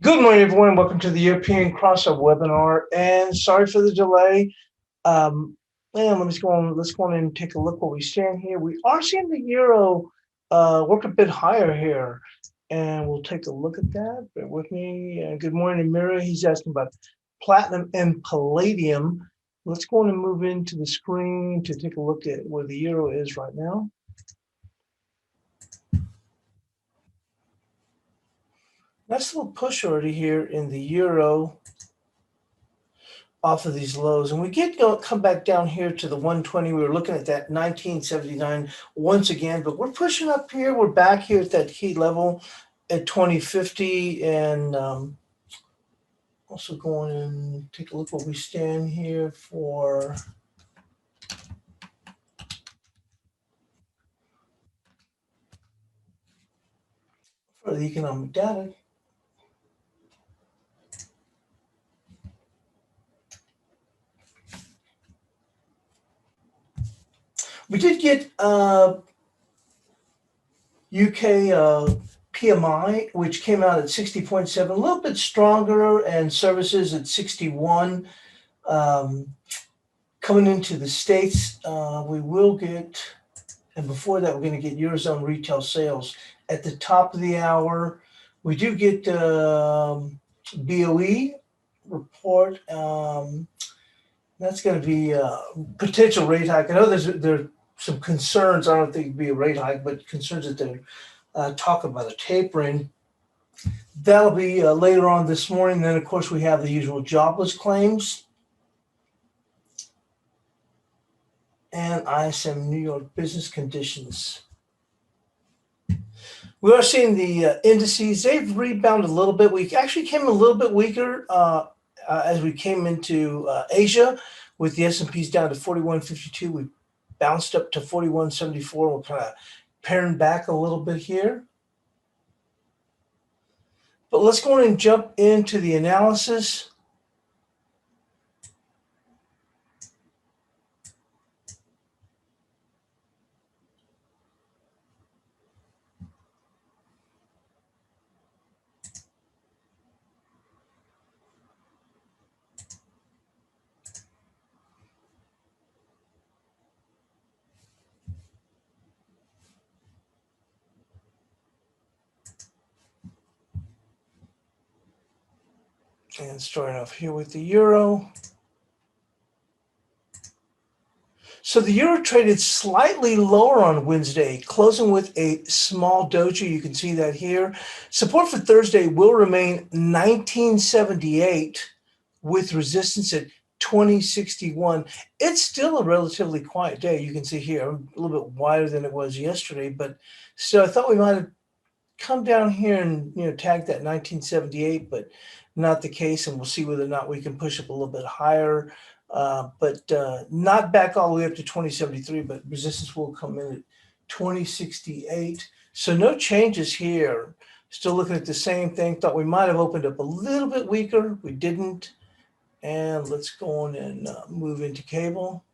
Good morning, everyone. Welcome to the European Crossover webinar. And sorry for the delay. Let's go on and take a look where we stand here. We are seeing the euro work a bit higher here, and we'll take a look at that. Bear with me. Good morning, Amira. He's asking about platinum and palladium. Let's go on and move into the screen to take a look at where the euro is right now. Nice little push already here in the euro off of these lows, and we get come back down here to the 120. We were looking at that 1979 once again, but we're pushing up here. We're back here at that key level at 2050, and also going and take a look where we stand here for the economic data. We did get UK PMI, which came out at 60.7, a little bit stronger, and services at 61. Coming into the States, we will get, and before that, we're going to get Eurozone retail sales at the top of the hour. We do get BOE report. That's going to be a potential rate hike. I know there's some concerns. I don't think it'd be a rate hike, but concerns that they're talking about a tapering. That'll be later on this morning. Then, of course, we have the usual jobless claims and ISM New York business conditions. We are seeing the indices. They've rebounded a little bit. We actually came a little bit weaker as we came into Asia, with the S&Ps down to 41.52. We bounced up to 41.74. We're kind of paring back a little bit here. But let's go ahead and jump into the analysis. And starting off here with the euro. So the euro traded slightly lower on Wednesday, closing with a small doji. You can see that here. Support for Thursday will remain 1978 with resistance at 2061. It's still a relatively quiet day. You can see here, a little bit wider than it was yesterday, but so I thought we might have come down here and tag that 1978, but not the case, and we'll see whether or not we can push up a little bit higher, but not back all the way up to 2073, but resistance will come in at 2068. So no changes here. Still looking at the same thing. Thought we might have opened up a little bit weaker. We didn't. And let's go on and move into cable.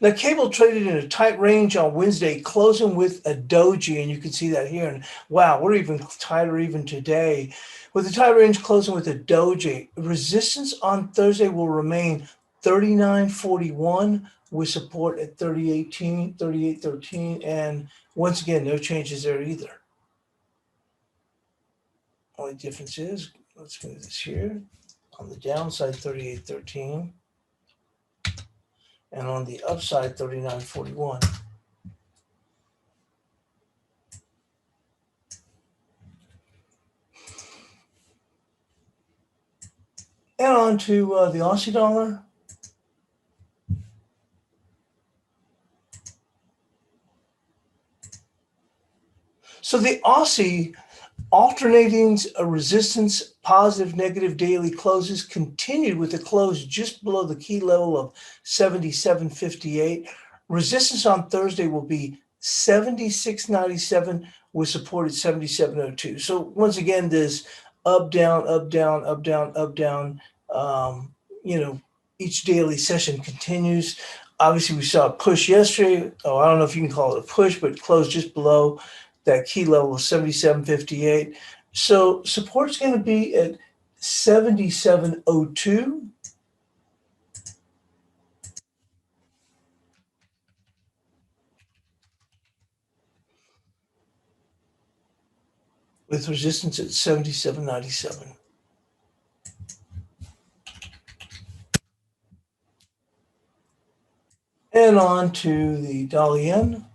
Now, cable traded in a tight range on Wednesday, closing with a doji, and you can see that here. And wow, we're even tighter even today. With the tight range closing with a doji, resistance on Thursday will remain 39.41 with support at 30.18, 38.13, and once again, no changes there either. Only difference is, let's move this here, on the downside, 38.13. And on the upside, 39.41. And on to the Aussie dollar. So the Aussie alternating resistance, positive, negative daily closes continued with a close just below the key level of 77.58. Resistance on Thursday will be 76.97 with support at 77.02. So once again, this up, down, up, down, up, down, up, down. each daily session continues. Obviously, we saw a push yesterday. Oh, I don't know if you can call it a push, but it closed just below that key level of 77.58. So support's going to be at 77.02. With resistance at 77.97. And on to the dollar yen.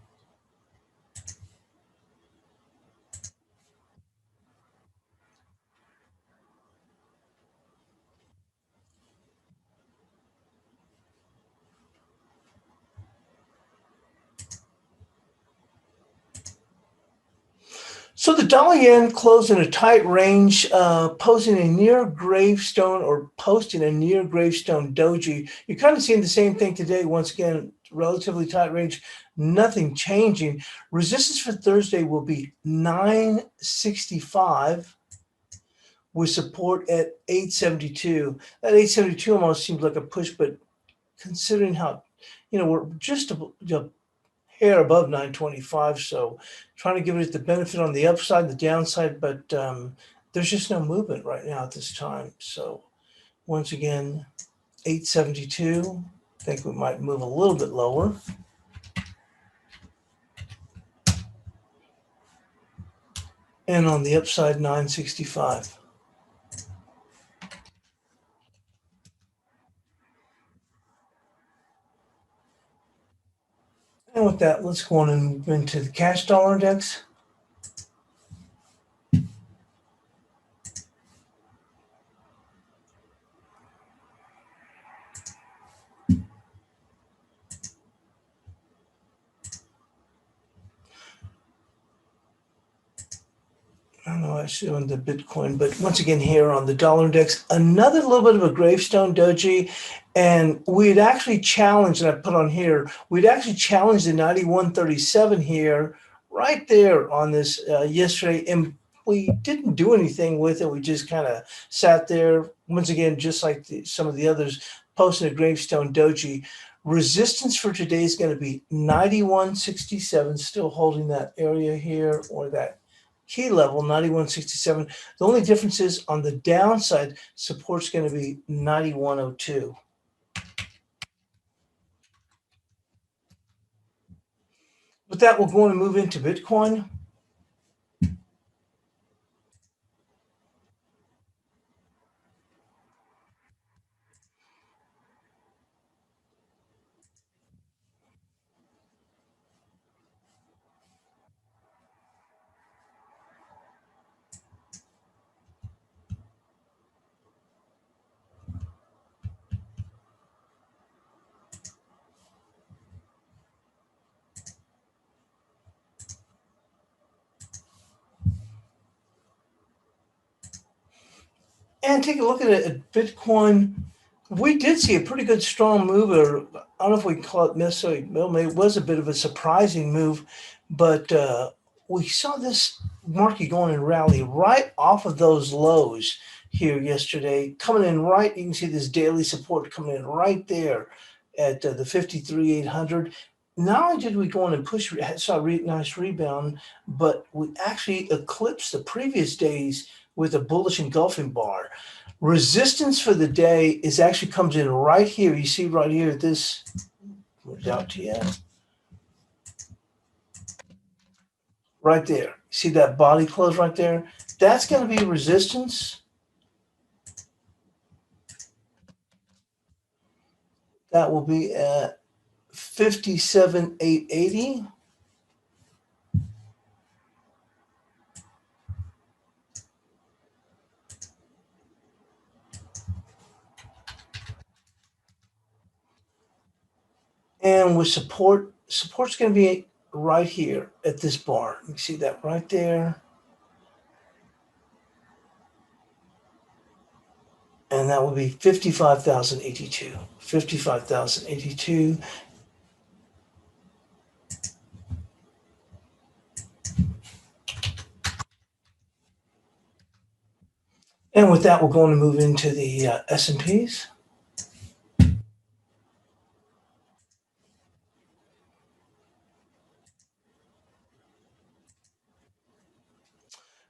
So the dollar yen closed in a tight range, posting a near gravestone or posting a near gravestone doji. You're kind of seeing the same thing today. Once again, relatively tight range, nothing changing. Resistance for Thursday will be 965 with support at 872. That 872 almost seems like a push, but considering how, we're just a hair above 925, so trying to give it the benefit on the upside, the downside, but there's just no movement right now at this time. So once again, 872. I think we might move a little bit lower. And on the upside, 965. And with that, let's go on and move into the cash dollar index. I don't know actually on the Bitcoin, but once again here on the dollar index, another little bit of a gravestone doji. And we'd actually challenged, and I put on here, we'd actually challenged the 91.37 here, right there on this yesterday. And we didn't do anything with it. We just kind of sat there, once again, just like some of the others, posting a gravestone doji. Resistance for today is going to be 91.67, still holding that area here, or that key level, 91.67. The only difference is on the downside, support's going to be 91.02. With that, we're going to move into Bitcoin. And take a look at it at Bitcoin. We did see a pretty good strong move, or I don't know if we can call it necessarily, well, maybe it was a bit of a surprising move, but we saw this market going and rally right off of those lows here yesterday, coming in right. You can see this daily support coming in right there at the 53,800. Not only did we go on and push, saw a nice rebound, but we actually eclipsed the previous days with a bullish engulfing bar. Resistance for the day is actually comes in right here. You see right here, this moves out to you. Right there. See that body close right there? That's going to be resistance. That will be at 57,880. And with support's going to be right here at this bar. You see that right there. And that will be 55,082. 55,082. And with that, we're going to move into the S&Ps.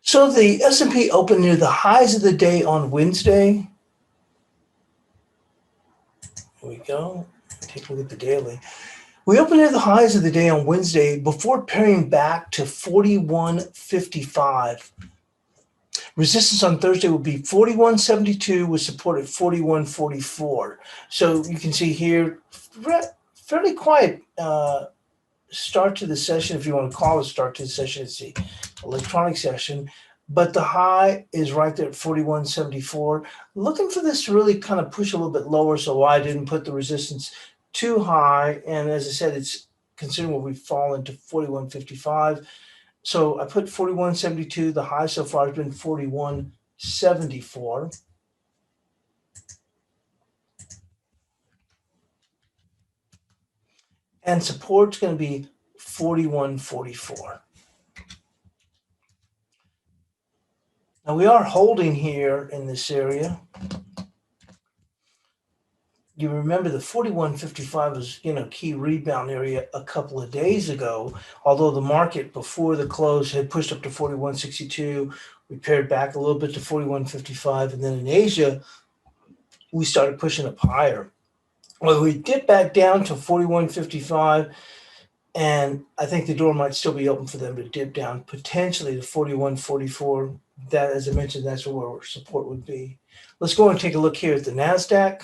So the S&P opened near the highs of the day on Wednesday. Here we go. Take a look at the daily. We opened near the highs of the day on Wednesday before paring back to 41.55. Resistance on Thursday will be 41.72 with support at 41.44. So you can see here, fairly quiet start to the session, if you want to call it start to the session. It's the electronic session, but the high is right there at 41.74. Looking for this to really kind of push a little bit lower, so I didn't put the resistance too high. And as I said, it's considering what we've fallen to 41.55. So I put 41.72. The high so far has been 41.74. And support's going to be 41.44. Now we are holding here in this area. You remember the 41.55 was, key rebound area a couple of days ago, although the market before the close had pushed up to 41.62. We pared back a little bit to 41.55, and then in Asia, we started pushing up higher. Well, we dipped back down to 41.55, and I think the door might still be open for them to dip down potentially to 41.44. That, as I mentioned, that's where our support would be. Let's go and take a look here at the Nasdaq.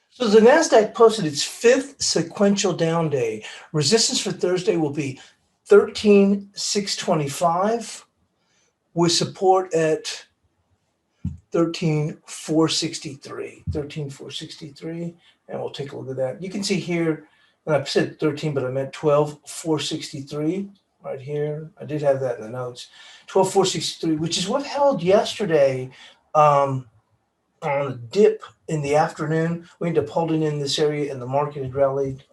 So the Nasdaq posted its fifth sequential down day. Resistance for Thursday will be 13,625 with support at 13,463. And we'll take a look at that. You can see here, and I said 13, but I meant 12,463 right here. I did have that in the notes. 12,463, which is what held yesterday. On a dip in the afternoon, we ended up holding in this area, and the market had rallied.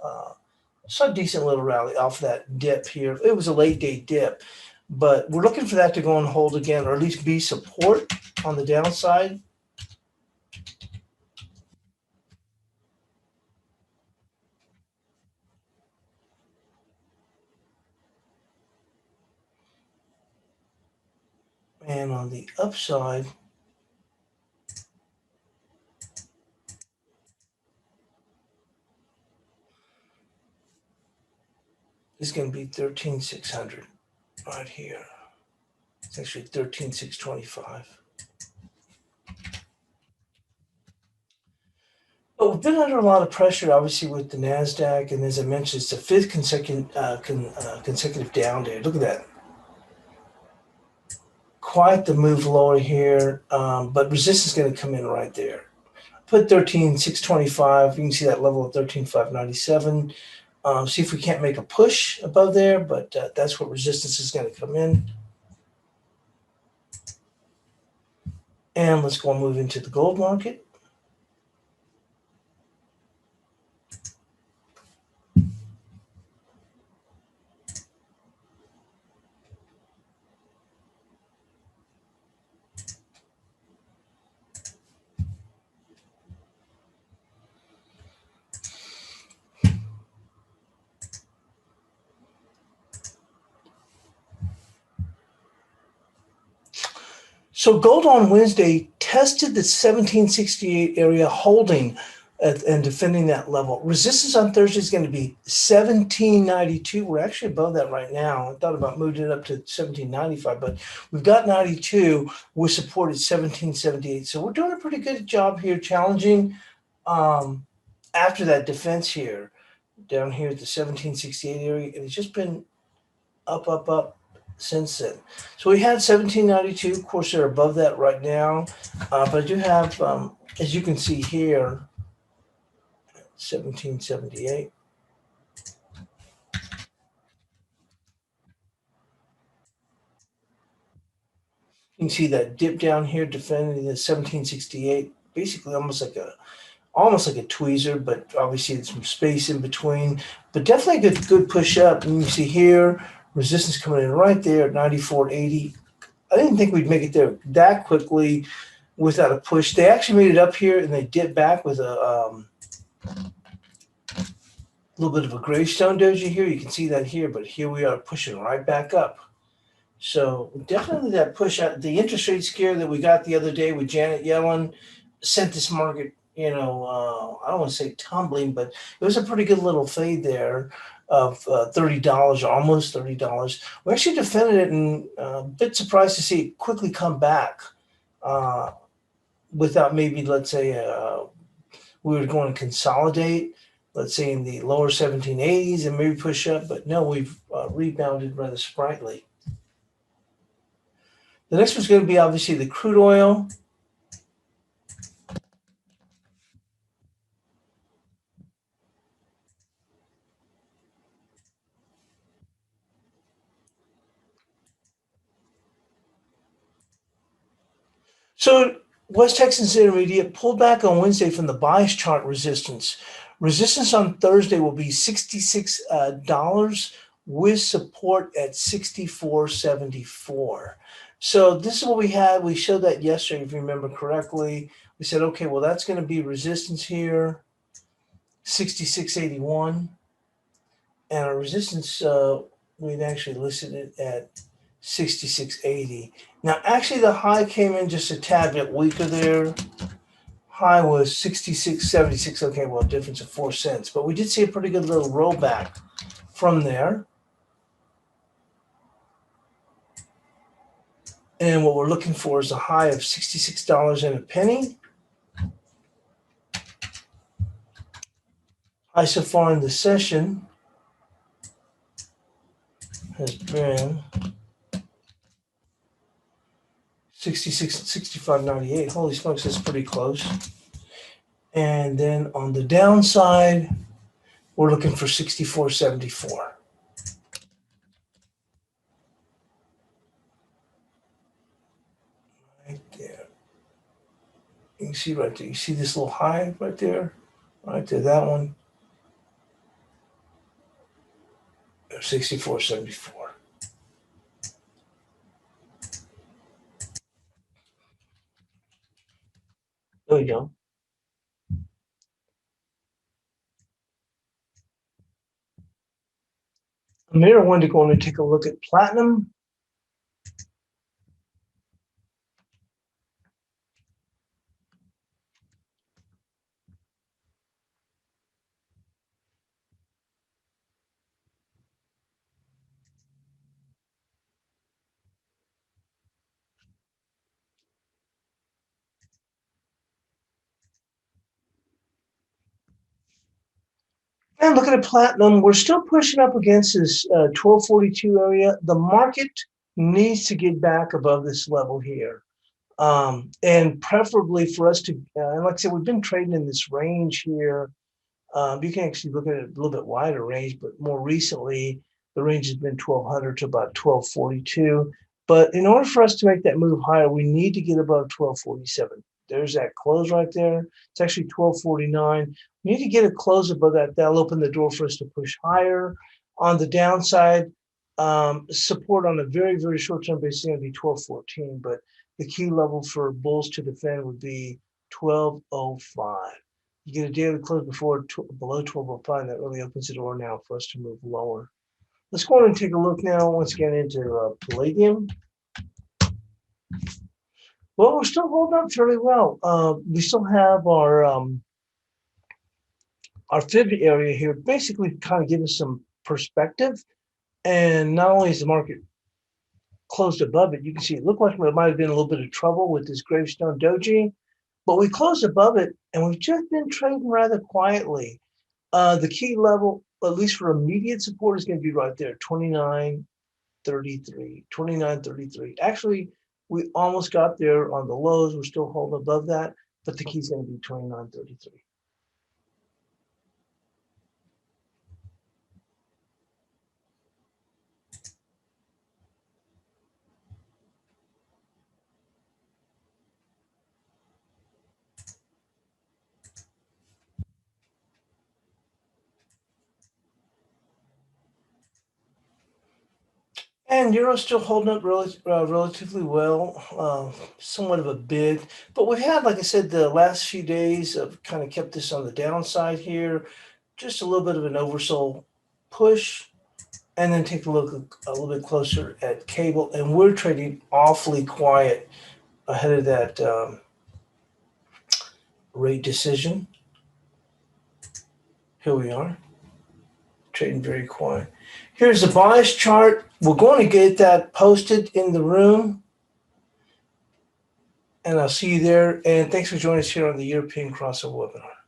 Saw a decent little rally off that dip here. It was a late day dip, but we're looking for that to go and hold again, or at least be support on the downside. And on the upside, is going to be 13,600 right here. It's actually 13,625. But we've been under a lot of pressure, obviously, with the Nasdaq, and as I mentioned, it's the fifth consecutive down day. Look at that. Quite the move lower here, but resistance is going to come in right there. Put 13,625. You can see that level of 13,597. See if we can't make a push above there, but that's what resistance is going to come in. And let's go and move into the gold market. So gold on Wednesday tested the 1768 area, holding and defending that level. Resistance on Thursday is going to be 1792. We're actually above that right now. I thought about moving it up to 1795, but we've got 92 with support at 1778. So we're doing a pretty good job here challenging after that defense here, down here at the 1768 area. And it's just been up since then. So we had 1792. Of course, they're above that right now. But I do have, as you can see here, 1778. You can see that dip down here defending the 1768, basically almost like a tweezer, but obviously there's some space in between. But definitely a good push up. And you see here, resistance coming in right there at 94.80. I didn't think we'd make it there that quickly without a push. They actually made it up here and they dipped back with a little bit of a gravestone doji here. You can see that here, but here we are pushing right back up. So definitely that push out, the interest rate scare that we got the other day with Janet Yellen sent this market, I don't want to say tumbling, but it was a pretty good little fade there of $30, almost $30. We actually defended it and a bit surprised to see it quickly come back without maybe, let's say, we were going to consolidate, let's say in the lower 1780s and maybe push up, but no, we've rebounded rather sprightly. The next one's going to be obviously the crude oil. So West Texas Intermediate pulled back on Wednesday from the bias chart resistance. Resistance on Thursday will be $66 with support at 64.74. So this is what we had. We showed that yesterday, if you remember correctly. We said, okay, well, that's going to be resistance here, 66.81. And our resistance, we'd actually listed it at 66.80. Now, actually, the high came in just a tad bit weaker there. High was 66.76. Okay, well, difference of 4 cents. But we did see a pretty good little rollback from there. And what we're looking for is a high of $66 and a penny. High so far in the session has been 66 and 65.98. Holy smokes, that's pretty close. And then on the downside, we're looking for 64.74. Right there. You can see right there. You see this little high right there? Right there, that one. 64.74. There we go. Amir wanted to go in and take a look at platinum. And looking at platinum, we're still pushing up against this 1242 area. The market needs to get back above this level here. And preferably for us to, and like I said, we've been trading in this range here. You can actually look at it a little bit wider range, but more recently, the range has been 1200 to about 1242. But in order for us to make that move higher, we need to get above 1247. There's that close right there. It's actually 1249. We need to get a close above that. That'll open the door for us to push higher. On the downside, support on a very, very short-term basis is going to be 1214. But the key level for bulls to defend would be 1205. You get a daily close below 1205. That really opens the door now for us to move lower. Let's go on and take a look now once again into Palladium. Well, we're still holding up fairly well. We still have our fib area here, basically kind of give us some perspective. And not only is the market closed above it, you can see it looked like there might have been a little bit of trouble with this gravestone doji, but we closed above it and we've just been trading rather quietly. The key level, at least for immediate support, is going to be right there, 29.33, 29.33. Actually, we almost got there on the lows. We're still holding above that, but the key is going to be 29.33. And Euro's still holding up relatively well, somewhat of a bid. But we've had, like I said, the last few days have kind of kept this on the downside here. Just a little bit of an oversold push. And then take a look a little bit closer at cable. And we're trading awfully quiet ahead of that rate decision. Here we are, trading very quiet. Here's the bias chart. We're going to get that posted in the room. And I'll see you there. And thanks for joining us here on the European Crossover webinar.